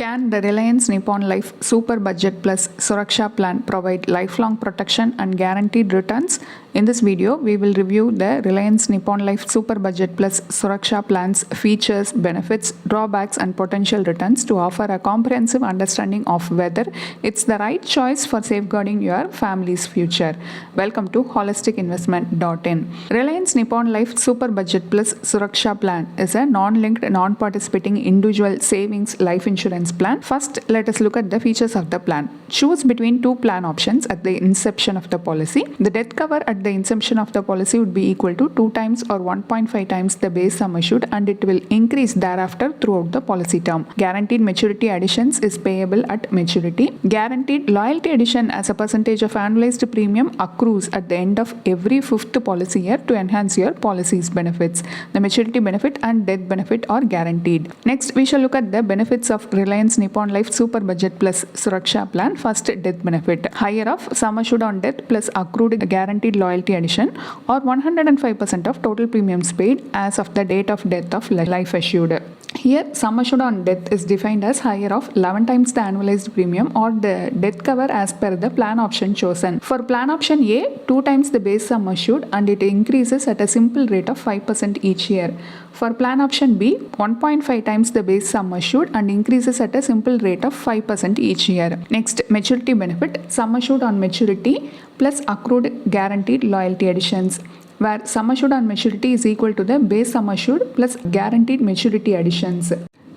Can the Reliance Nippon Life Super Budget Plus Suraksha plan provide lifelong protection and guaranteed returns? In this video, we will review the Reliance Nippon Life Super Budget Plus Suraksha plan's features, benefits, drawbacks, and potential returns to offer a comprehensive understanding of whether it's the right choice for safeguarding your family's future. Welcome to holisticinvestment.in. Reliance Nippon Life Super Budget Plus Suraksha plan is a non-linked, non-participating individual savings life insurance plan. First, let us look at the features of the plan. Choose between two plan options at the inception of the policy. The death cover at the inception of the policy would be equal to 2 times or 1.5 times the base sum assured, and it will increase thereafter throughout the policy term. Guaranteed maturity additions is payable at maturity. Guaranteed loyalty addition as a percentage of annualized premium accrues at the end of every fifth policy year to enhance your policy's benefits. The maturity benefit and death benefit are guaranteed. Next, we shall look at the benefits of Reliance Nippon Life Super Budget Plus Suraksha plan. First, death benefit. Higher of sum assured on death plus accrued guaranteed loyalty addition, or 105% of total premiums paid as of the date of death of life assured. Here, sum assured on death is defined as higher of 11 times the annualized premium or the death cover as per the plan option chosen. For plan option A, 2 times the base sum assured, and it increases at a simple rate of 5% each year. For plan option B, 1.5 times the base sum assured and increases at a simple rate of 5% each year. Next, maturity benefit. Sum assured on maturity plus accrued guaranteed loyalty additions, where sum assured on maturity is equal to the base sum assured plus guaranteed maturity additions.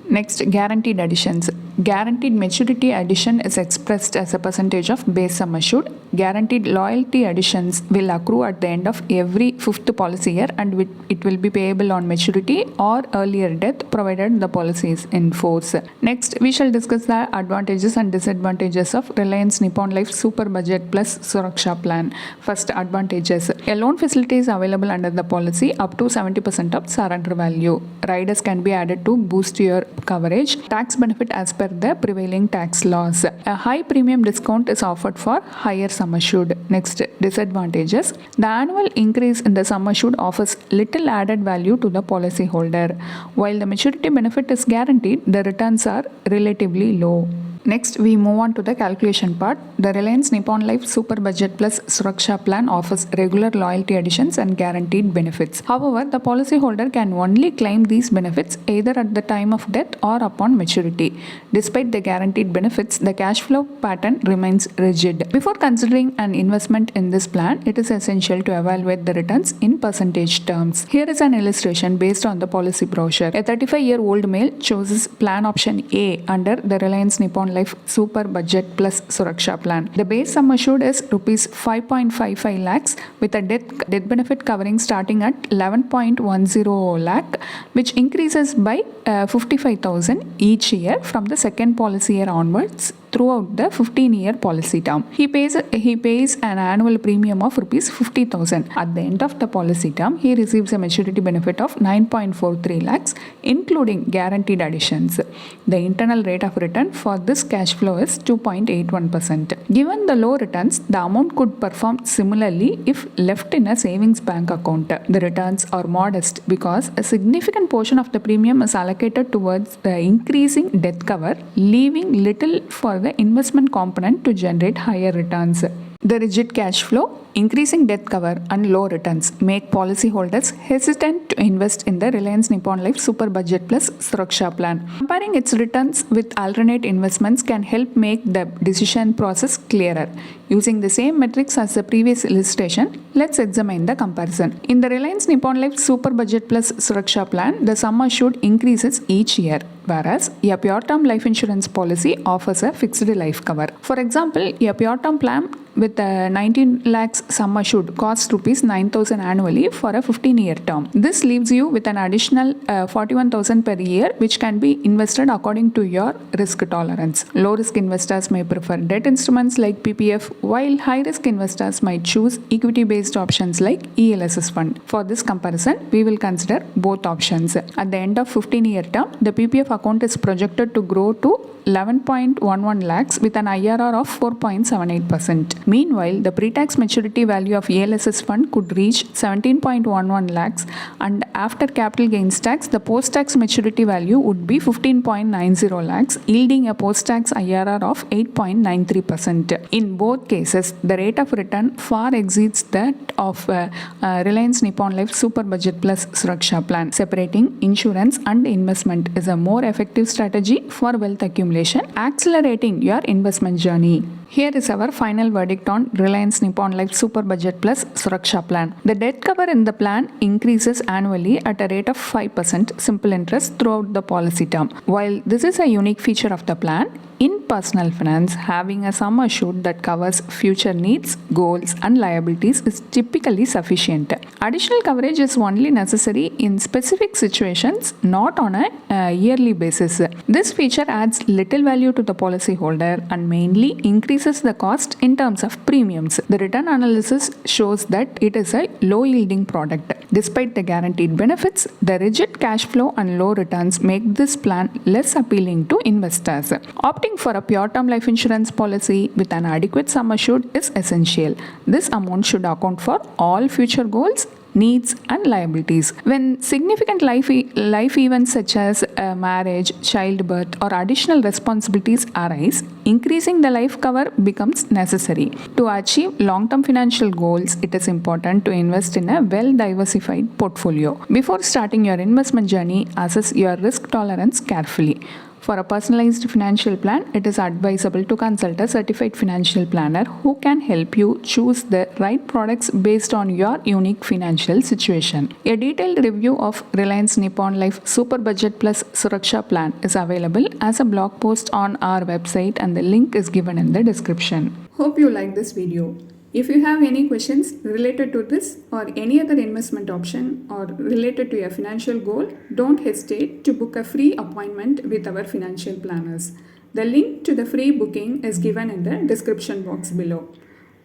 Next, guaranteed additions. Guaranteed maturity addition is expressed as a percentage of base sum assured. Guaranteed loyalty additions will accrue at the end of every fifth policy year, and it will be payable on maturity or earlier death provided the policy is in force. Next, we shall discuss the advantages and disadvantages of Reliance Nippon Life Super Budget Plus Suraksha plan. First, advantages. A loan facility is available under the policy up to 70% of surrender value. Riders can be added to boost your coverage. Tax benefit as per the prevailing tax laws. A high premium discount is offered for higher sum assured. Next, disadvantages. The annual increase in the sum assured offers little added value to the policyholder. While the maturity benefit is guaranteed, the returns are relatively low. Next, we move on to the calculation part. The Reliance Nippon Life Super Budget Plus Suraksha plan offers regular loyalty additions and guaranteed benefits. However, the policyholder can only claim these benefits either at the time of death or upon maturity. Despite the guaranteed benefits, the cash flow pattern remains rigid. Before considering an investment in this plan, it is essential to evaluate the returns in percentage terms. Here is an illustration based on the policy brochure. A 35-year-old male chooses plan option A under the Reliance Nippon Life Super Budget Plus Suraksha plan. The base sum assured is rupees 5.55 lakhs with a death benefit covering starting at 11.10 lakh, which increases by 55,000 each year from the second policy year onwards throughout the 15-year policy term. He pays an annual premium of rupees 50,000. At the end of the policy term, he receives a maturity benefit of 9.43 lakhs, including guaranteed additions. The internal rate of return for this cash flow is 2.81%. Given the low returns, the amount could perform similarly if left in a savings bank account. The returns are modest because a significant portion of the premium is allocated towards the increasing death cover, leaving little for the investment component to generate higher returns. The rigid cash flow, increasing death cover, and low returns make policyholders hesitant to invest in the Reliance Nippon Life Super Budget Plus Suraksha plan. Comparing its returns with alternate investments can help make the decision process clearer. Using the same metrics as the previous illustration, let's examine the comparison. In the Reliance Nippon Life Super Budget Plus Suraksha plan, the sum assured increases each year, whereas a pure term life insurance policy offers a fixed life cover. For example, a pure term plan with 19 lakhs sum assured costs rupees 9,000 annually for a 15-year term. This leaves you with an additional 41,000 per year, which can be invested according to your risk tolerance. Low risk investors may prefer debt instruments like PPF, while high risk investors might choose equity based options like ELSS fund. For this comparison, we will consider both options. At the end of 15-year term, the PPF account is projected to grow to 11.11 lakhs with an IRR of 4.78%. Meanwhile, the pre-tax maturity value of ALSS fund could reach 17.11 lakhs, and after capital gains tax, the post-tax maturity value would be 15.90 lakhs, yielding a post-tax IRR of 8.93%. In both cases, the rate of return far exceeds that of Reliance Nippon Life Super Budget Plus Suraksha plan. Separating insurance and investment is a more effective strategy for wealth accumulation, accelerating your investment journey. Here is our final verdict on Reliance Nippon Life Super Budget Plus Suraksha plan. The debt cover in the plan increases annually at a rate of 5% simple interest throughout the policy term. While this is a unique feature of the plan, in personal finance, having a sum assured that covers future needs, goals, and liabilities is typically sufficient. Additional coverage is only necessary in specific situations, not on a yearly basis. This feature adds little value to the policyholder and mainly increases the cost in terms of premiums. The return analysis shows that it is a low yielding product. Despite the guaranteed benefits, the rigid cash flow and low returns make this plan less appealing to investors. Opting for a pure term life insurance policy with an adequate sum assured is essential. This amount should account for all future goals, needs, and liabilities. When significant life events such as marriage, childbirth, or additional responsibilities arise, increasing the life cover becomes necessary. To achieve long-term financial goals, it is important to invest in a well-diversified portfolio. Before starting your investment journey, assess your risk tolerance carefully. For a personalized financial plan, it is advisable to consult a certified financial planner who can help you choose the right products based on your unique financial situation. A detailed review of Reliance Nippon Life Super Budget Plus Suraksha plan is available as a blog post on our website, and the link is given in the description. Hope you like this video. If you have any questions related to this or any other investment option or related to your financial goal, don't hesitate to book a free appointment with our financial planners. The link to the free booking is given in the description box below.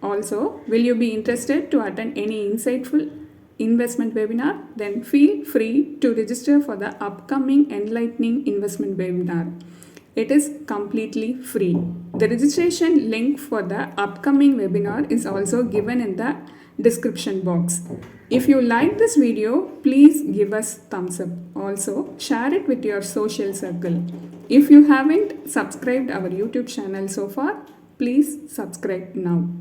Also, will you be interested to attend any insightful investment webinar? Then feel free to register for the upcoming Enlightening Investment Webinar. It is completely free. The registration link for the upcoming webinar is also given in the description box. If you like this video, please give us thumbs up. Also, share it with your social circle. If you haven't subscribed our YouTube channel so far, please subscribe now.